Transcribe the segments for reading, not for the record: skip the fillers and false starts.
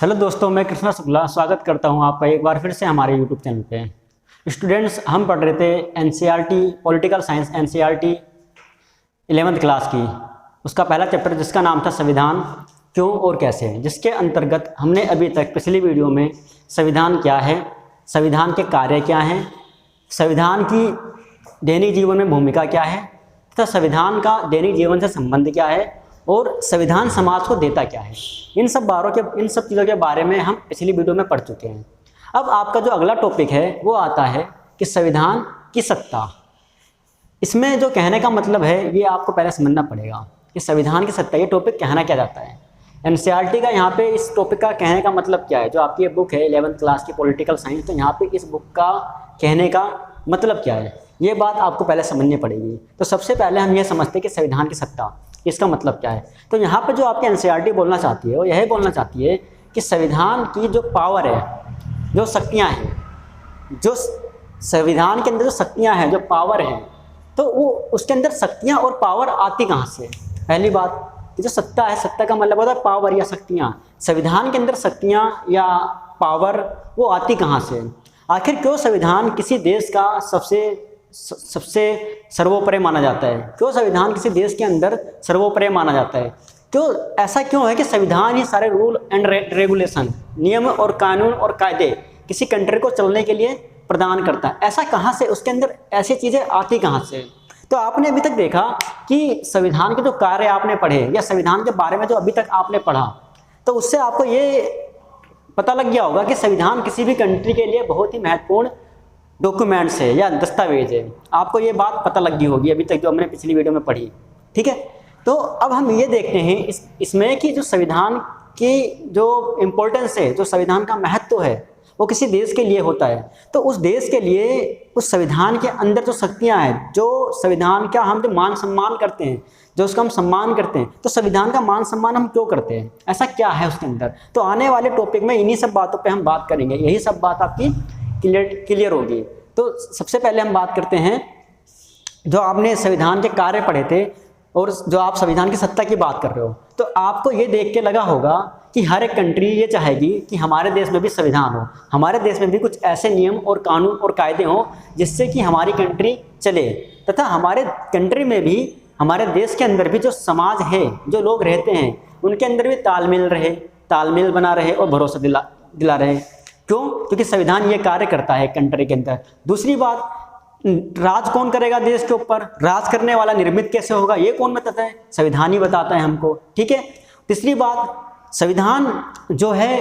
Hello दोस्तों, मैं कृष्णा शुक्ला स्वागत करता हूं आपका एक बार फिर से हमारे यूट्यूब चैनल पे। स्टूडेंट्स, हम पढ़ रहे थे NCERT political science NCERT 11th class की। उसका पहला चैप्टर जिसका नाम था संविधान क्यों और कैसे, जिसके अंतर्गत हमने अभी तक पिछली वीडियो में संविधान क्या है, संविधान के कार्य क्या हैं, संविधान की दैनिक जीवन में भूमिका क्या है तथा संविधान का दैनिक जीवन से संबंध क्या है और संविधान समाज को देता क्या है, इन सब चीज़ों के बारे में हम पिछली वीडियो में पढ़ चुके हैं। अब आपका जो अगला टॉपिक है वो आता है कि संविधान की सत्ता। इसमें जो कहने का मतलब है ये आपको पहले समझना पड़ेगा कि संविधान की सत्ता, ये टॉपिक कहना क्या जाता है। एनसीईआरटी का यहाँ पे इस टॉपिक का कहने का मतलब क्या है। जो आपकी ये बुक है 11th क्लास की पॉलिटिकल साइंस, तो यहाँ पे इस बुक का कहने का मतलब क्या है, ये बात आपको पहले समझनी पड़ेगी। तो सबसे पहले हम ये समझते हैं कि संविधान की सत्ता इसका मतलब क्या है। तो यहाँ पे जो आपकी एनसीईआरटी बोलना चाहती है वो यही बोलना चाहती है कि संविधान की जो पावर है, जो शक्तियाँ हैं, जो संविधान के अंदर जो शक्तियाँ हैं, जो पावर हैं, तो वो उसके अंदर शक्तियाँ और पावर आती कहाँ से। पहली बात, जो सत्ता है, सत्ता का मतलब होता है पावर या शक्तियाँ। संविधान के अंदर शक्तियाँ या पावर वो आती कहाँ से। आखिर क्यों संविधान किसी देश का सबसे सर्वोपरि माना जाता है, क्यों संविधान किसी देश के अंदर सर्वोपरि माना जाता है, क्यों ऐसा क्यों है कि संविधान ही सारे रूल एंड रेगुलेशन, नियम और कानून और कायदे किसी कंट्री को चलने के लिए प्रदान करता है। ऐसा कहाँ से, उसके अंदर ऐसी चीज़ें आती कहाँ से। तो आपने अभी तक देखा कि संविधान के जो कार्य आपने पढ़े या संविधान के बारे में जो अभी तक आपने पढ़ा, तो उससे आपको ये पता लग गया होगा कि संविधान किसी भी कंट्री के लिए बहुत ही महत्वपूर्ण डॉक्यूमेंट्स है या दस्तावेज है। आपको ये बात पता लग गई होगी अभी तक जो हमने पिछली वीडियो में पढ़ी, ठीक है। तो अब हम ये देखते हैं इसमें कि जो संविधान की जो इम्पोर्टेंस है, जो संविधान का महत्व है, वो किसी देश के लिए होता है। तो उस देश के लिए उस संविधान के अंदर जो शक्तियाँ हैं, जो संविधान का हम जो मान सम्मान करते हैं, जो उसका हम सम्मान करते हैं, तो संविधान का मान सम्मान हम क्यों करते हैं, ऐसा क्या है उसके अंदर। तो आने वाले टॉपिक में इन्हीं सब बातों पर हम बात करेंगे, यही सब बात आपकी क्लियर होगी। तो सबसे पहले हम बात करते हैं, जो आपने संविधान के कार्य पढ़े थे और जो आप संविधान की सत्ता की बात कर रहे हो, तो आपको ये देख के लगा होगा कि हर एक कंट्री ये चाहेगी कि हमारे देश में भी संविधान हो, हमारे देश में भी कुछ ऐसे नियम और कानून और कायदे हों जिससे कि हमारी कंट्री चले, तथा हमारे कंट्री में भी, हमारे देश के अंदर भी जो समाज है, जो लोग रहते हैं, उनके अंदर भी तालमेल बना रहे और भरोसा दिला रहे। क्यों? क्योंकि संविधान ये कार्य करता है कंट्री के अंदर। दूसरी बात, राज कौन करेगा देश के ऊपर, राज करने वाला निर्मित कैसे होगा, ये कौन बताता है, संविधान ही बताता है हमको, ठीक है। तीसरी बात, संविधान जो है,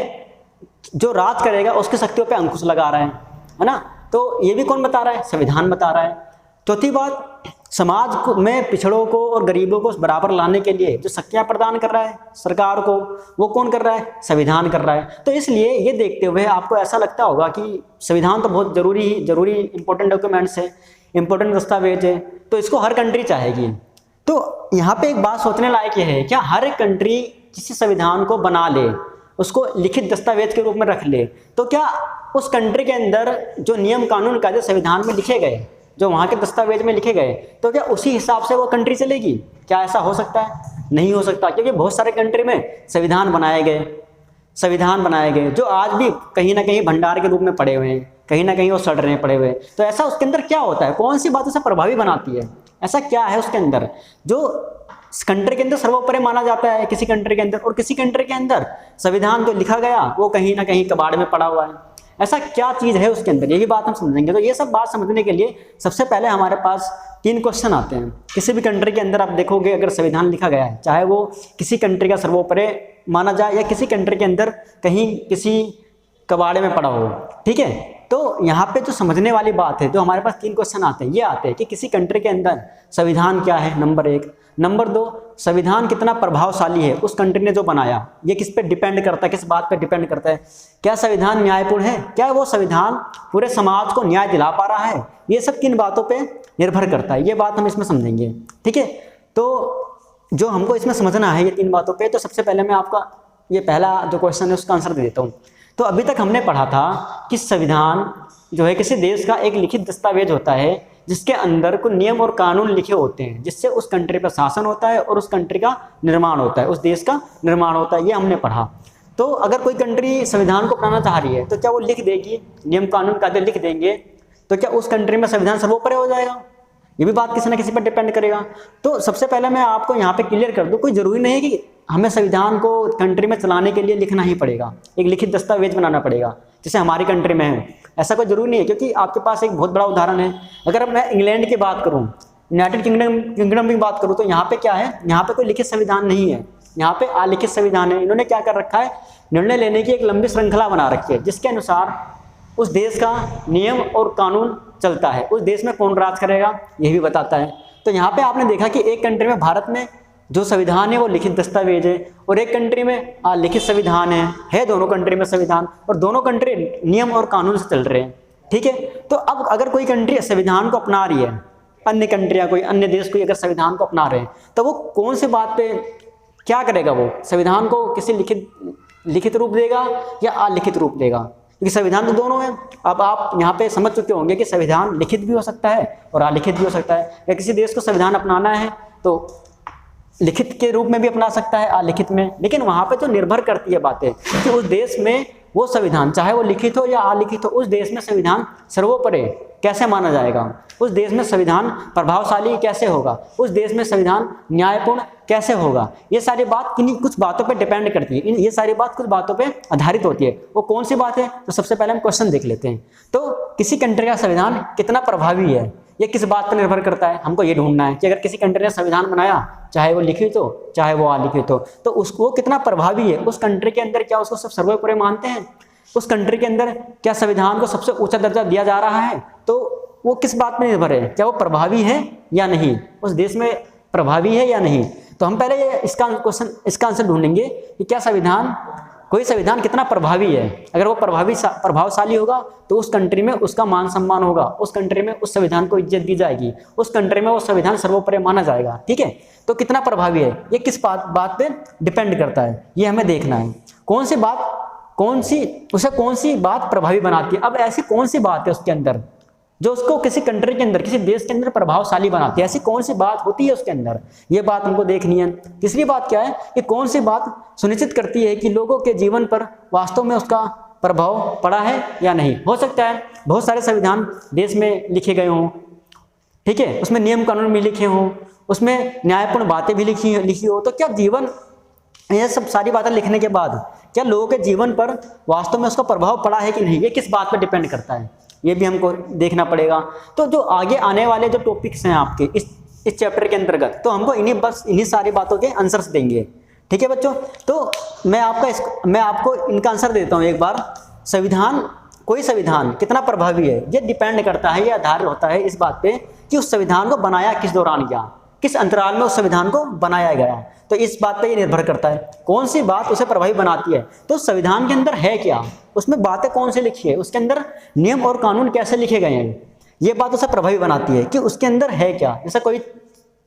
जो राज करेगा उसकी शक्तियों पे अंकुश लगा रहा है ना, तो ये भी कौन बता रहा है, संविधान बता रहा है। चौथी बात, समाज को में पिछड़ों को और गरीबों को बराबर लाने के लिए जो शक्तियाँ प्रदान कर रहा है सरकार को, वो कौन कर रहा है, संविधान कर रहा है। तो इसलिए ये देखते हुए आपको ऐसा लगता होगा कि संविधान तो बहुत जरूरी इंपॉर्टेंट डॉक्यूमेंट्स है, इंपॉर्टेंट दस्तावेज है, तो इसको हर कंट्री चाहेगी। तो यहाँ पे एक बात सोचने लायक ये है, क्या हर एक कंट्री किसी संविधान को बना ले, उसको लिखित दस्तावेज के रूप में रख ले, तो क्या उस कंट्री के अंदर जो नियम कानून कायदे संविधान में लिखे गए, जो वहाँ के दस्तावेज में लिखे गए, तो क्या उसी हिसाब से वो कंट्री चलेगी? क्या ऐसा हो सकता है? नहीं हो सकता, क्योंकि बहुत सारे कंट्री में संविधान बनाए गए जो आज भी कहीं ना कहीं भंडार के रूप में पड़े हुए हैं, कहीं ना कहीं वो सड़ रहे हैं पड़े हुए। तो ऐसा उसके अंदर क्या होता है, कौन सी बात उसे प्रभावी बनाती है, ऐसा क्या है उसके अंदर जो कंट्री के अंदर सर्वोपरि माना जाता है किसी कंट्री के अंदर, और किसी कंट्री के अंदर संविधान जो लिखा गया वो कहीं ना कहीं कबाड़ में पड़ा हुआ है। ऐसा क्या चीज़ है उसके अंदर, यही बात हम समझेंगे। तो ये सब बात समझने के लिए सबसे पहले हमारे पास 3 क्वेश्चन आते हैं। किसी भी कंट्री के अंदर आप देखोगे, अगर संविधान लिखा गया है, चाहे वो किसी कंट्री का सर्वोपरि माना जाए या किसी कंट्री के अंदर कहीं किसी कबाड़े में पड़ा हो, ठीक है। तो यहाँ पे जो समझने वाली बात है, जो हमारे पास 3 क्वेश्चन आते हैं, ये आते हैं कि किसी कंट्री के अंदर संविधान क्या है, नंबर 1। नंबर 2, संविधान कितना प्रभावशाली है, उस कंट्री ने जो बनाया, ये किस पे डिपेंड करता है, किस बात पे डिपेंड करता है। क्या संविधान न्यायपूर्ण है, क्या वो संविधान पूरे समाज को न्याय दिला पा रहा है, ये सब किन बातों पे निर्भर करता है, ये बात हम इसमें समझेंगे, ठीक है। तो जो हमको इसमें समझना है ये 3 बातों पे, तो सबसे पहले मैं आपका ये पहला जो क्वेश्चन है उसका आंसर दे देता हूँ। तो अभी तक हमने पढ़ा था कि संविधान जो है किसी देश का एक लिखित दस्तावेज होता है जिसके अंदर कुछ नियम और कानून लिखे होते हैं, जिससे उस कंट्री पर शासन होता है और उस कंट्री का निर्माण होता है, उस देश का निर्माण होता है, ये हमने पढ़ा। तो अगर कोई कंट्री संविधान को अपनाना चाह रही है तो क्या वो लिख देगी, नियम कानून कायदे लिख देंगे, तो क्या उस कंट्री में संविधान सर्वोपरि हो जाएगा? ये भी बात किसी न किसी पर डिपेंड करेगा। तो सबसे पहले मैं आपको यहाँ पे क्लियर कर दूँ, कोई ज़रूरी नहीं है कि हमें संविधान को कंट्री में चलाने के लिए लिखना ही पड़ेगा, एक लिखित दस्तावेज बनाना पड़ेगा, जैसे हमारी कंट्री में है। ऐसा कोई ज़रूरी नहीं है, क्योंकि आपके पास एक बहुत बड़ा उदाहरण है। अगर मैं इंग्लैंड की बात करूँ, यूनाइटेड किंगडम की बात करूँ, तो यहाँ पे क्या है, यहाँ पे कोई लिखित संविधान नहीं है, यहाँ पे अलिखित संविधान है। इन्होंने क्या कर रखा है, निर्णय लेने की एक लंबी श्रृंखला बना रखी है, जिसके अनुसार उस देश का नियम और कानून चलता है। उस देश में कौन राज करेगा यह भी बताता है। तो यहाँ पे आपने देखा कि एक कंट्री में, भारत में जो संविधान है वो लिखित दस्तावेज है, और एक कंट्री में अलिखित संविधान है दोनों कंट्री में संविधान, और दोनों कंट्री नियम और कानून से चल रहे हैं। ठीक है, तो अब अगर कोई कंट्री संविधान को अपना रही है, अन्य कंट्रियाँ, कोई अन्य देश कोई अगर संविधान को अपना रहे हैं, तो वो कौन सी बात पे क्या करेगा? वो संविधान को किसी लिखित रूप देगा या अलिखित रूप देगा? क्योंकि संविधान तो दोनों है। अब आप यहाँ पे समझ चुके होंगे कि संविधान लिखित भी हो सकता है और अलिखित भी हो सकता है। या किसी देश को संविधान अपनाना है तो लिखित के रूप में भी अपना सकता है, अलिखित में। लेकिन वहाँ पे तो निर्भर करती है बातें कि उस देश में वो संविधान, चाहे वो लिखित हो या अलिखित हो, उस देश में संविधान सर्वोपरि कैसे माना जाएगा, उस देश में संविधान प्रभावशाली कैसे होगा, उस देश में संविधान न्यायपूर्ण कैसे होगा। ये सारी बात किन्हीं कुछ बातों पे डिपेंड करती है, ये सारी बात कुछ बातों पे आधारित होती है। वो कौन सी बात है? तो सबसे पहले हम क्वेश्चन देख लेते हैं। तो किसी कंट्री का संविधान कितना प्रभावी है, ये किस बात पर निर्भर करता है? हमको ये ढूंढना है कि अगर किसी कंट्री ने संविधान बनाया, चाहे वो लिखित हो चाहे वो अलिखित हो, तो उसको कितना प्रभावी है। उस कंट्री के अंदर क्या उसको सब सर्वोपरि मानते हैं? उस कंट्री के अंदर क्या संविधान को सबसे ऊंचा दर्जा दिया जा रहा है? तो वो किस बात पर निर्भर है, क्या वो प्रभावी है या नहीं, उस देश में प्रभावी है या नहीं। तो हम पहले इसका आंसर ढूंढेंगे कि क्या कोई संविधान कितना प्रभावी है। अगर वो प्रभावशाली होगा तो उस कंट्री में उसका मान सम्मान होगा, उस कंट्री में उस संविधान को इज्जत दी जाएगी, उस कंट्री में वो संविधान सर्वोपरि माना जाएगा। ठीक है, तो कितना प्रभावी है ये किस बात पे डिपेंड करता है, ये हमें देखना है। कौन सी बात प्रभावी बनाती है। अब ऐसी कौन सी बात है उसके अंदर जो उसको किसी कंट्री के अंदर, किसी देश के अंदर प्रभावशाली बनाती है? ऐसी कौन सी बात होती है उसके अंदर, ये बात हमको देखनी है। तीसरी बात क्या है कि कौन सी बात सुनिश्चित करती है कि लोगों के जीवन पर वास्तव में उसका प्रभाव पड़ा है या नहीं। हो सकता है बहुत सारे संविधान देश में लिखे गए हों, ठीक है, उसमें नियम कानून भी लिखे हों, उसमें न्यायपूर्ण बातें भी लिखी हो, तो क्या जीवन, ये सब सारी बातें लिखने के बाद क्या लोगों के जीवन पर वास्तव में उसका प्रभाव पड़ा है कि नहीं, ये किस बात पर डिपेंड करता है, ये भी हमको देखना पड़ेगा। तो जो आगे आने वाले जो टॉपिक्स हैं आपके इस चैप्टर के अंतर्गत, तो हमको इन्हीं सारी बातों के आंसर्स देंगे। ठीक है बच्चों, तो मैं आपको इनका आंसर देता हूँ एक बार। कोई संविधान कितना प्रभावी है, ये डिपेंड करता है, ये आधार होता है इस बात पे कि उस संविधान को बनाया किस दौरान गया, किस अंतराल में उस संविधान को बनाया गया। तो इस बात पे ये निर्भर करता है कौन सी बात उसे प्रभावी बनाती है। तो संविधान के अंदर है क्या, उसमें बातें कौन सी लिखी है, उसके अंदर नियम और कानून कैसे लिखे गए हैं, ये बात उसे प्रभावी बनाती है कि उसके अंदर है क्या। जैसे कोई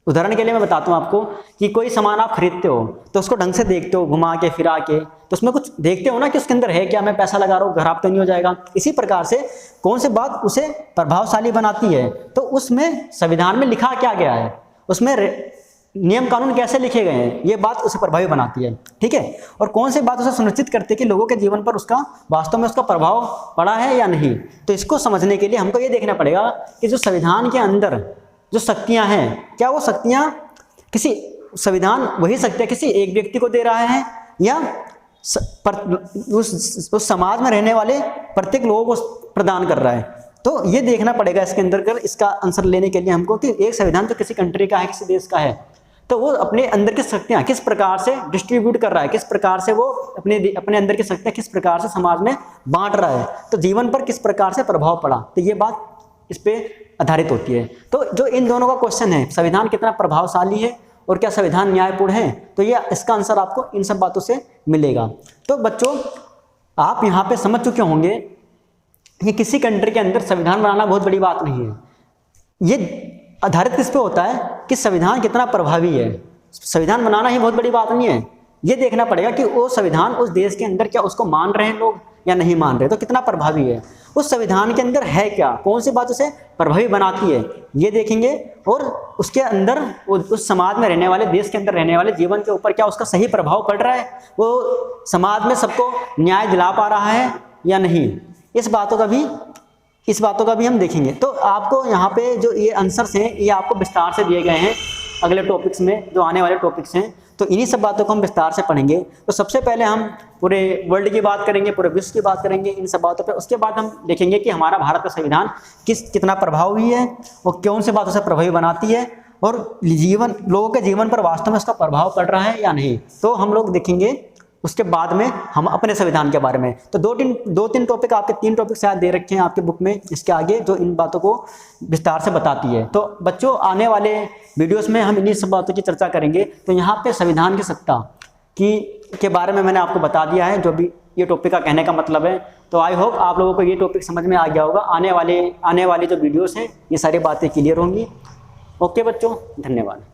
उदाहरण के लिए मैं बताता हूँ आपको कि कोई सामान आप खरीदते हो तो उसको ढंग से देखते हो, घुमा के फिरा के, तो उसमें कुछ देखते हो ना कि उसके अंदर है क्या, मैं पैसा लगा रहा हूँ, खराब तो नहीं हो जाएगा। इसी प्रकार से कौन सी बात उसे प्रभावशाली बनाती है, तो उसमें संविधान में लिखा क्या गया है, उसमें नियम कानून कैसे लिखे गए हैं, ये बात उसे प्रभावी बनाती है। ठीक है, और कौन सी बात उसे सुनिश्चित करती है कि लोगों के जीवन पर उसका वास्तव में उसका प्रभाव पड़ा है या नहीं। तो इसको समझने के लिए हमको ये देखना पड़ेगा कि जो संविधान के अंदर जो शक्तियां हैं, क्या वो शक्तियां किसी संविधान वही शक्तियां किसी एक व्यक्ति को दे रहा है या उस समाज में रहने वाले प्रत्येक लोगों को प्रदान कर रहा है। तो ये देखना पड़ेगा इसके अंदर इसका आंसर लेने के लिए हमको कि एक संविधान तो किसी कंट्री का है, किसी देश का है, तो वो अपने अंदर की शक्तियाँ किस प्रकार से डिस्ट्रीब्यूट कर रहा है, किस प्रकार से वो अपने अंदर की शक्तियाँ किस प्रकार से समाज में बांट रहा है, तो जीवन पर किस प्रकार से प्रभाव पड़ा, तो ये बात इस पे आधारित होती है। तो जो इन दोनों का क्वेश्चन है, संविधान कितना प्रभावशाली है और क्या संविधान न्यायपूर्ण है, तो ये इसका आंसर आपको इन सब बातों से मिलेगा। तो बच्चों आप यहाँ पे समझ चुके होंगे कि किसी कंट्री के अंदर संविधान बनाना बहुत बड़ी बात नहीं है, ये आधारित किस पे होता है कि संविधान कितना प्रभावी है। संविधान बनाना ही बहुत बड़ी बात नहीं है, ये देखना पड़ेगा कि वो संविधान उस देश के अंदर क्या उसको मान रहे हैं लोग या नहीं मान रहे, तो कितना प्रभावी है। उस संविधान के अंदर है क्या, कौन सी बात उसे प्रभावी बनाती है, ये देखेंगे। और उसके अंदर उस समाज में रहने वाले, देश के अंदर रहने वाले जीवन के ऊपर क्या उसका सही प्रभाव पड़ रहा है, वो समाज में सबको न्याय दिला पा रहा है या नहीं, इस बातों का भी हम देखेंगे। तो आपको यहाँ पे जो ये आंसर्स हैं ये आपको विस्तार से दिए गए हैं अगले टॉपिक्स में, जो आने वाले टॉपिक्स हैं। तो इन्हीं सब बातों को हम विस्तार से पढ़ेंगे। तो सबसे पहले हम पूरे वर्ल्ड की बात करेंगे, पूरे विश्व की बात करेंगे इन सब बातों पे। उसके बाद हम देखेंगे कि हमारा भारत का संविधान कितना प्रभावी है और कौन सी बातों से प्रभावी बनाती है, और लोगों के जीवन पर वास्तव में उसका प्रभाव पड़ रहा है या नहीं। तो हम लोग देखेंगे उसके बाद में हम अपने संविधान के बारे में। तो दो तीन टॉपिक, आपके 3 टॉपिक शायद दे रखे हैं आपके बुक में इसके आगे, जो इन बातों को विस्तार से बताती है। तो बच्चों आने वाले वीडियोस में हम इन्हीं सब बातों की चर्चा करेंगे। तो यहाँ पे संविधान की सत्ता के बारे में मैंने आपको बता दिया है, जो भी ये टॉपिक का कहने का मतलब है। तो आई होप आप लोगों को ये टॉपिक समझ में आ गया होगा। आने वाली जो वीडियोस हैं ये सारी बातें क्लियर होंगी। ओके बच्चों, धन्यवाद।